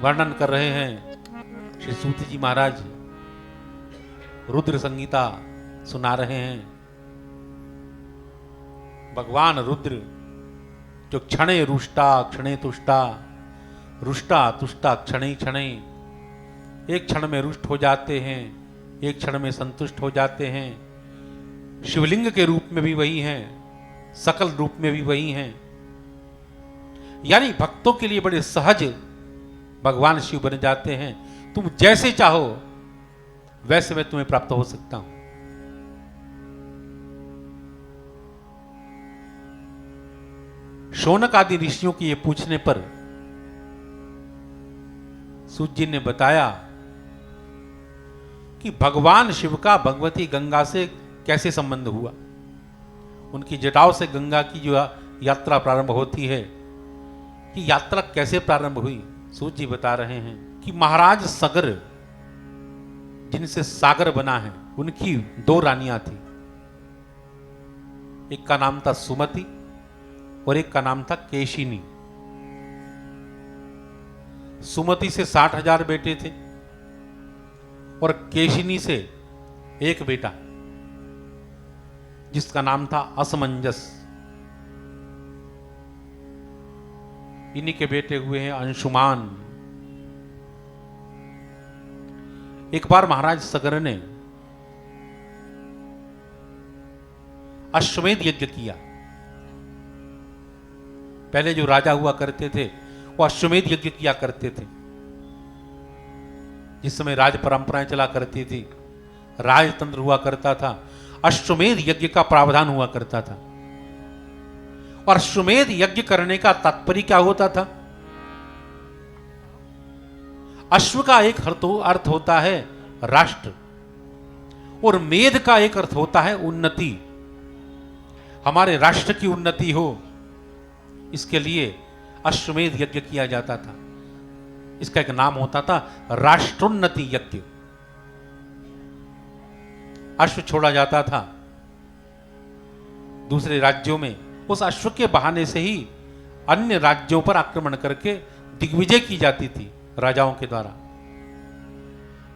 वर्णन कर रहे हैं श्री सूत जी महाराज, रुद्र संगीता सुना रहे हैं। भगवान रुद्र जो क्षणे रुष्टा क्षणे तुष्टा, रुष्टा तुष्टा क्षणे क्षणे, एक क्षण में रुष्ट हो जाते हैं, एक क्षण में संतुष्ट हो जाते हैं। शिवलिंग के रूप में भी वही हैं, सकल रूप में भी वही हैं। यानी भक्तों के लिए बड़े सहज भगवान शिव बन जाते हैं। तुम जैसे चाहो वैसे मैं तुम्हें प्राप्त हो सकता हूं। शौनक आदि ऋषियों के ये पूछने पर सूत जी ने बताया कि भगवान शिव का भगवती गंगा से कैसे संबंध हुआ। उनकी जटाओं से गंगा की जो यात्रा प्रारंभ होती है, कि यात्रा कैसे प्रारंभ हुई। सूत जी बता रहे हैं कि महाराज सगर, जिनसे सागर बना है, उनकी 2 रानियां थी। एक का नाम था सुमति और एक का नाम था केशिनी। सुमति से 60,000 बेटे थे और केशिनी से एक बेटा जिसका नाम था असमंजस। इन्हीं के बेटे हुए हैं अंशुमान। एक बार महाराज सगर ने अश्वमेध यज्ञ किया। पहले जो राजा हुआ करते थे वो अश्वमेध यज्ञ किया करते थे। जिस समय राज परंपराएं चला करती थी, राजतंत्र हुआ करता था, अश्वमेध यज्ञ का प्रावधान हुआ करता था। और अश्वमेध यज्ञ करने का तात्पर्य क्या होता था? अश्व का एक अर्थ होता है राष्ट्र और मेध का एक अर्थ होता है उन्नति। हमारे राष्ट्र की उन्नति हो, इसके लिए अश्वमेध यज्ञ किया जाता था। इसका एक नाम होता था राष्ट्रोन्नति यज्ञ। अश्व छोड़ा जाता था दूसरे राज्यों में, उस अश्व के बहाने से ही अन्य राज्यों पर आक्रमण करके दिग्विजय की जाती थी राजाओं के द्वारा।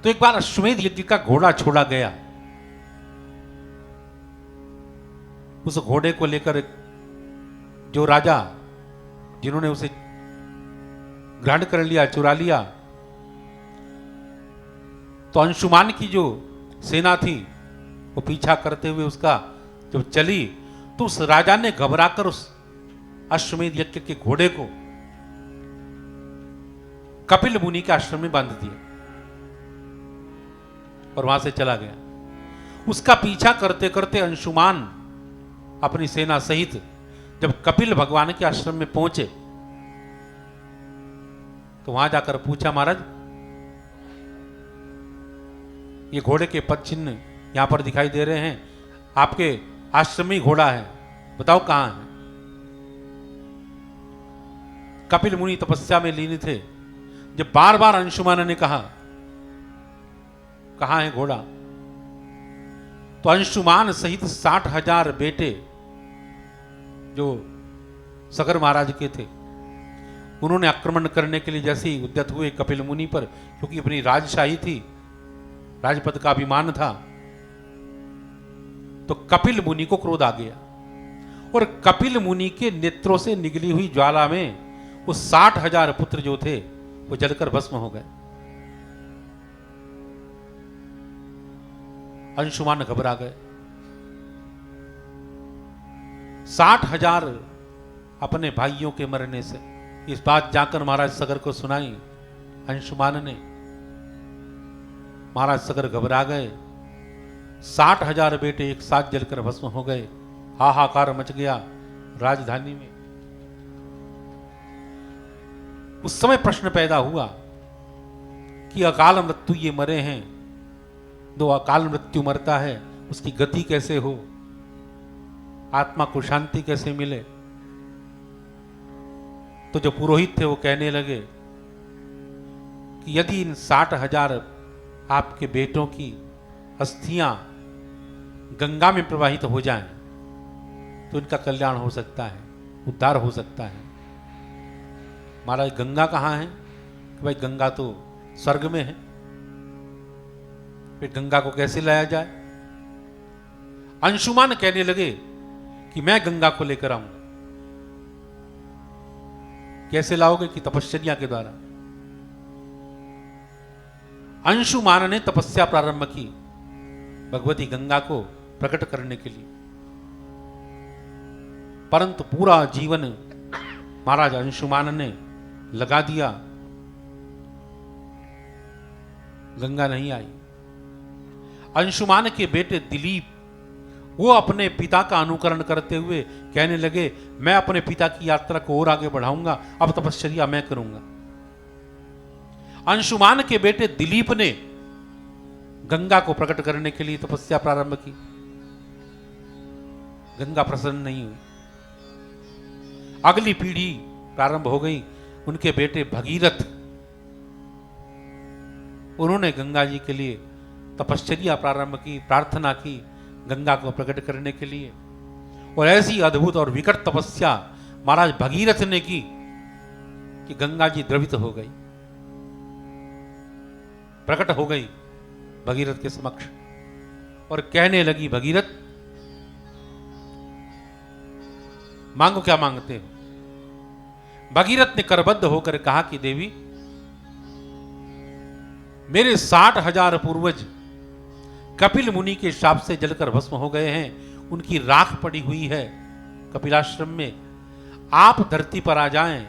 तो एक बार अश्वमेध यज्ञ का घोड़ा छोड़ा गया। उस घोड़े को लेकर जो राजा, जिन्होंने उसे ग्रहण कर लिया, चुरा लिया, तो अंशुमान की जो सेना थी वो पीछा करते हुए उसका जब चली, तो उस राजा ने घबराकर उस अश्वमेध यज्ञ के घोड़े को कपिल मुनि के आश्रम में बांध दिया और वहां से चला गया। उसका पीछा करते करते अंशुमान अपनी सेना सहित जब कपिल भगवान के आश्रम में पहुंचे तो वहां जाकर पूछा, महाराज ये घोड़े के पद चिन्ह यहां पर दिखाई दे रहे हैं, आपके आश्रम में घोड़ा है, बताओ कहां है। कपिल मुनि तपस्या में लीन थे। जब बार बार अंशुमान ने कहा कहां है घोड़ा, तो अंशुमान सहित 60,000 बेटे जो सगर महाराज के थे, उन्होंने आक्रमण करने के लिए जैसे ही उद्यत हुए कपिल मुनि पर, क्योंकि अपनी राजशाही थी, राजपद का अभिमान था, तो कपिल मुनि को क्रोध आ गया और कपिल मुनि के नेत्रों से निकली हुई ज्वाला में वो 60,000 पुत्र जो थे वो जलकर भस्म हो गए। अंशुमान घबरा गए। 60,000 अपने भाइयों के मरने से इस बात जाकर महाराज सगर को सुनाई अंशुमान ने। महाराज सगर घबरा गए। 60,000 बेटे एक साथ जलकर भस्म हो गए। हाहाकार मच गया राजधानी में। उस समय प्रश्न पैदा हुआ कि अकाल मृत्यु ये मरे हैं, दो अकाल मृत्यु मरता है, उसकी गति कैसे हो, आत्मा को शांति कैसे मिले। तो जो पुरोहित थे वो कहने लगे कि यदि इन 60,000 आपके बेटों की अस्थियां गंगा में प्रवाहित हो जाएं तो इनका कल्याण हो सकता है, उद्धार हो सकता है। महाराज गंगा कहाँ है? कि भाई गंगा तो स्वर्ग में है, फिर गंगा को कैसे लाया जाए। अंशुमान कहने लगे कि मैं गंगा को लेकर आऊंगा। कैसे लाओगे? कि तपश्चर्या के द्वारा। अंशुमान ने तपस्या प्रारंभ की भगवती गंगा को प्रकट करने के लिए, परंतु पूरा जीवन महाराज अंशुमान ने लगा दिया, गंगा नहीं आई। अंशुमान के बेटे दिलीप वो अपने पिता का अनुकरण करते हुए कहने लगे, मैं अपने पिता की यात्रा को और आगे बढ़ाऊंगा, अब तपश्चर्या मैं करूंगा। अंशुमान के बेटे दिलीप ने गंगा को प्रकट करने के लिए तपस्या प्रारंभ की। गंगा प्रसन्न नहीं हुई। अगली पीढ़ी प्रारंभ हो गई, उनके बेटे भगीरथ, उन्होंने गंगा जी के लिए तपश्चर्या प्रारंभ की, प्रार्थना की गंगा को प्रकट करने के लिए। और ऐसी अद्भुत और विकट तपस्या महाराज भगीरथ ने की कि गंगा जी द्रवित हो गई, प्रकट हो गई भगीरथ के समक्ष और कहने लगी, भगीरथ मांगो, क्या मांगते हो? भगीरथ ने करबद्ध होकर कहा कि देवी, मेरे 60,000 पूर्वज कपिल मुनि के शाप से जलकर भस्म हो गए हैं, उनकी राख पड़ी हुई है कपिलाश्रम में। आप धरती पर आ जाएं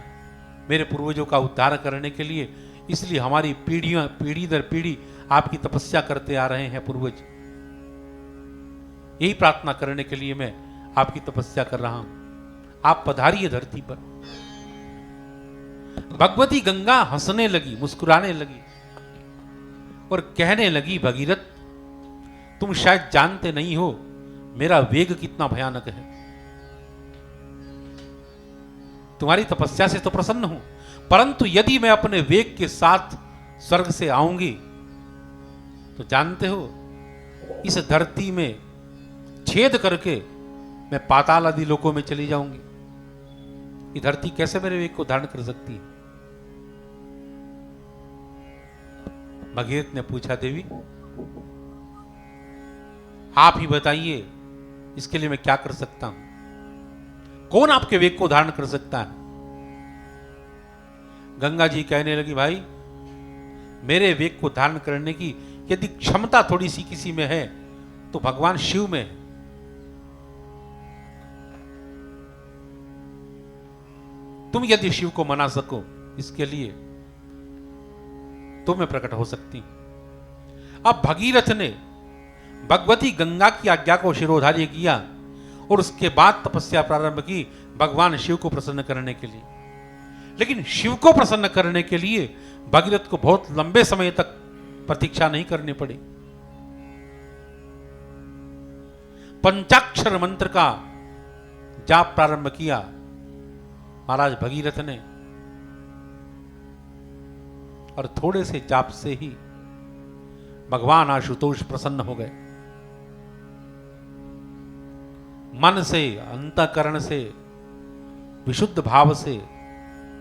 मेरे पूर्वजों का उद्धार करने के लिए। इसलिए हमारी पीढ़ियां, पीढ़ी दर पीढ़ी आपकी तपस्या करते आ रहे हैं पूर्वज। यही प्रार्थना करने के लिए मैं आपकी तपस्या कर रहा हूं, आप पधारिए धरती पर। भगवती गंगा हंसने लगी, मुस्कुराने लगी और कहने लगी, भगीरथ तुम शायद जानते नहीं हो मेरा वेग कितना भयानक है। तुम्हारी तपस्या से तो प्रसन्न हूं, परंतु यदि मैं अपने वेग के साथ स्वर्ग से आऊंगी तो जानते हो इस धरती में छेद करके मैं पाताल आदि लोकों में चली जाऊंगी। ये धरती कैसे मेरे वेग को धारण कर सकती है? भगीरथ ने पूछा, देवी आप ही बताइए, इसके लिए मैं क्या कर सकता हूं? कौन आपके वेग को धारण कर सकता है? गंगा जी कहने लगी, भाई मेरे वेग को धारण करने की यदि क्षमता थोड़ी सी किसी में है तो भगवान शिव में है। तुम यदि शिव को मना सको इसके लिए तो मैं प्रकट हो सकती हूं। अब भगीरथ ने भगवती गंगा की आज्ञा को शिरोधार्य किया और उसके बाद तपस्या प्रारंभ की भगवान शिव को प्रसन्न करने के लिए। लेकिन शिव को प्रसन्न करने के लिए भगीरथ को बहुत लंबे समय तक प्रतीक्षा नहीं करनी पड़ी। पंचाक्षर मंत्र का जाप प्रारंभ किया महाराज भगीरथ ने और थोड़े से जाप से ही भगवान आशुतोष प्रसन्न हो गए। मन से, अंतःकरण से, विशुद्ध भाव से,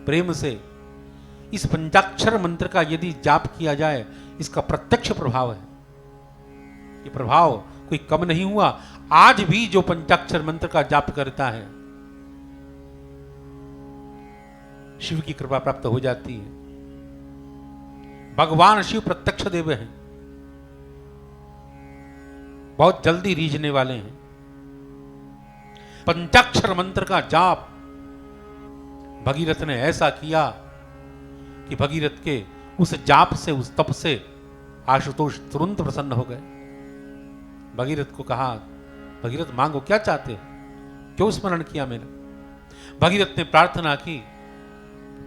प्रेम से इस पंचाक्षर मंत्र का यदि जाप किया जाए, इसका प्रत्यक्ष प्रभाव है। ये प्रभाव कोई कम नहीं हुआ। आज भी जो पंचाक्षर मंत्र का जाप करता है शिव की कृपा प्राप्त हो जाती है। भगवान शिव प्रत्यक्ष देव हैं, बहुत जल्दी रीझने वाले हैं। पंचाक्षर मंत्र का जाप भगीरथ ने ऐसा किया कि भगीरथ के उस जाप से, उस तप से आशुतोष तुरंत प्रसन्न हो गए। भगीरथ को कहा, भगीरथ मांगो, क्या चाहते हो? क्यों स्मरण किया मेरा? भगीरथ ने प्रार्थना की,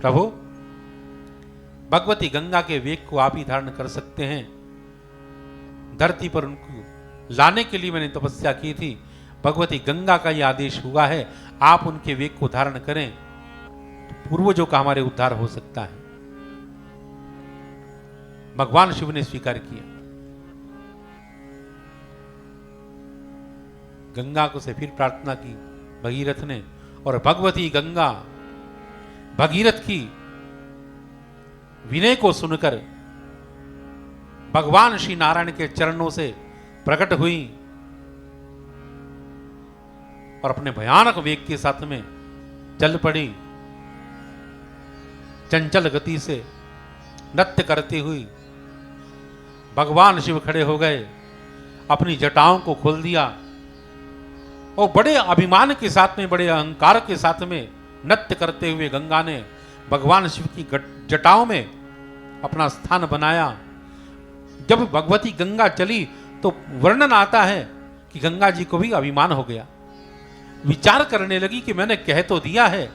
प्रभु भगवती गंगा के वेग को आप ही धारण कर सकते हैं। धरती पर उनको लाने के लिए मैंने तपस्या की थी। भगवती गंगा का यह आदेश हुआ है, आप उनके वेग को धारण करें तो पूर्वजों का हमारे उद्धार हो सकता है। भगवान शिव ने स्वीकार किया। गंगा को से फिर प्रार्थना की भगीरथ ने, और भगवती गंगा भगीरथ की विनय को सुनकर भगवान श्री नारायण के चरणों से प्रकट हुई और अपने भयानक वेग के साथ में चल पड़ी। चंचल गति से नृत्य करती हुई भगवान शिव खड़े हो गए, अपनी जटाओं को खोल दिया और बड़े अभिमान के साथ में, बड़े अहंकार के साथ में नृत्य करते हुए गंगा ने भगवान शिव की जटाओं में अपना स्थान बनाया। जब भगवती गंगा चली तो वर्णन आता है कि गंगा जी को भी अभिमान हो गया। विचार करने लगी कि मैंने कह तो दिया है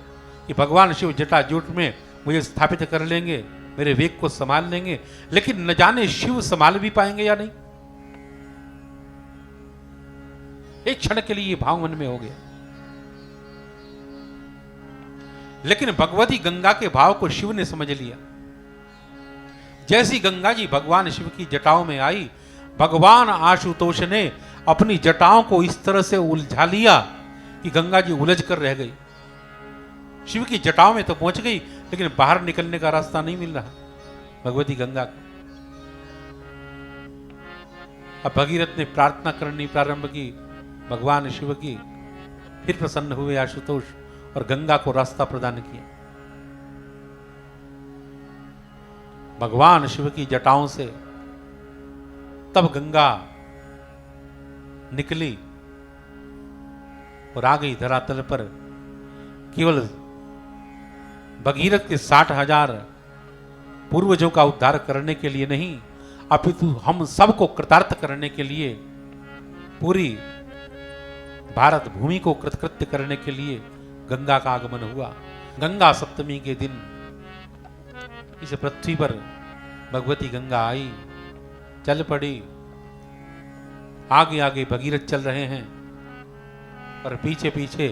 कि भगवान शिव जटाजूट में मुझे स्थापित कर लेंगे, मेरे वेग को संभाल लेंगे, लेकिन न जाने शिव संभाल भी पाएंगे या नहीं। एक क्षण के लिए ये भाव मन में हो गया, लेकिन भगवती गंगा के भाव को शिव ने समझ लिया। जैसी गंगा जी भगवान शिव की जटाओं में आई, भगवान आशुतोष ने अपनी जटाओं को इस तरह से उलझा लिया कि गंगा जी उलझ कर रह गई। शिव की जटाओं में तो पहुंच गई, लेकिन बाहर निकलने का रास्ता नहीं मिल रहा भगवती गंगा को। अब भगीरथ ने प्रार्थना करनी प्रारंभ की भगवान शिव की। फिर प्रसन्न हुए आशुतोष और गंगा को रास्ता प्रदान किया। भगवान शिव की जटाओं से तब गंगा निकली और आ गई धरातल पर। केवल भगीरथ के 60,000 पूर्वजों का उद्धार करने के लिए नहीं, अपितु हम सबको कृतार्थ करने के लिए, पूरी भारत भूमि को कृतकृत्य करने के लिए गंगा का आगमन हुआ। गंगा सप्तमी के दिन इस पृथ्वी पर भगवती गंगा आई, चल पड़ी। आगे आगे भगीरथ चल रहे हैं और पीछे पीछे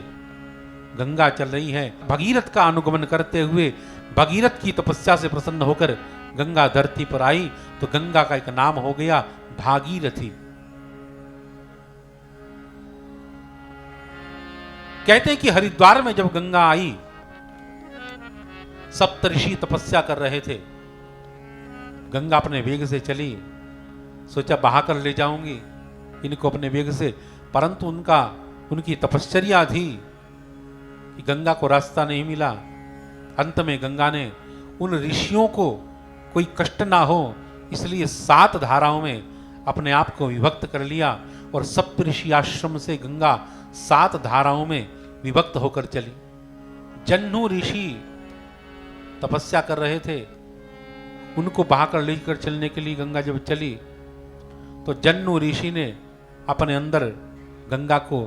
गंगा चल रही है। भगीरथ का अनुगमन करते हुए भगीरथ की तपस्या से प्रसन्न होकर गंगा धरती पर आई तो गंगा का एक नाम हो गया भागीरथी। कहते हैं कि हरिद्वार में जब गंगा आई, सप्तऋषि तपस्या कर रहे थे। गंगा अपने वेग से चली, सोचा बहाकर ले जाऊंगी इनको अपने वेग से, परंतु उनकी तपश्चर्या थी कि गंगा को रास्ता नहीं मिला। अंत में गंगा ने उन ऋषियों को कोई कष्ट ना हो इसलिए 7 धाराओं में अपने आप को विभक्त कर लिया और सप्तऋषि आश्रम से गंगा 7 धाराओं में विभक्त होकर चली। जन्नू ऋषि तपस्या कर रहे थे, उनको बहाकर लेकर चलने के लिए गंगा जब चली तो जन्नू ऋषि ने अपने अंदर गंगा को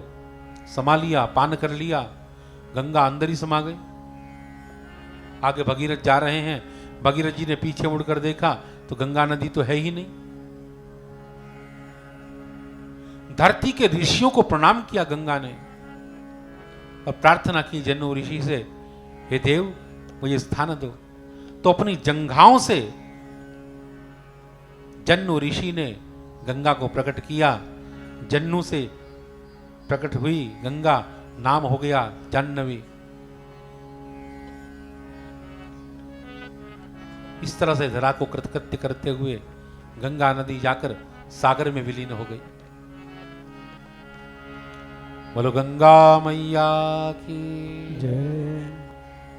समा लिया, पान कर लिया। गंगा अंदर ही समा गई। आगे भगीरथ जा रहे हैं, भगीरथ जी ने पीछे मुड़कर देखा तो गंगा नदी तो है ही नहीं। धरती के ऋषियों को प्रणाम किया गंगा ने और प्रार्थना की जन्नू ऋषि से, हे देव मुझे स्थान दो। तो अपनी जंघाओं से जन्नू ऋषि ने गंगा को प्रकट किया। जन्नू से प्रकट हुई गंगा, नाम हो गया जाह्नवी। इस तरह से धरा को कृतकृत्य करते हुए गंगा नदी जाकर सागर में विलीन हो गई। बोलो गंगा मैया की जय।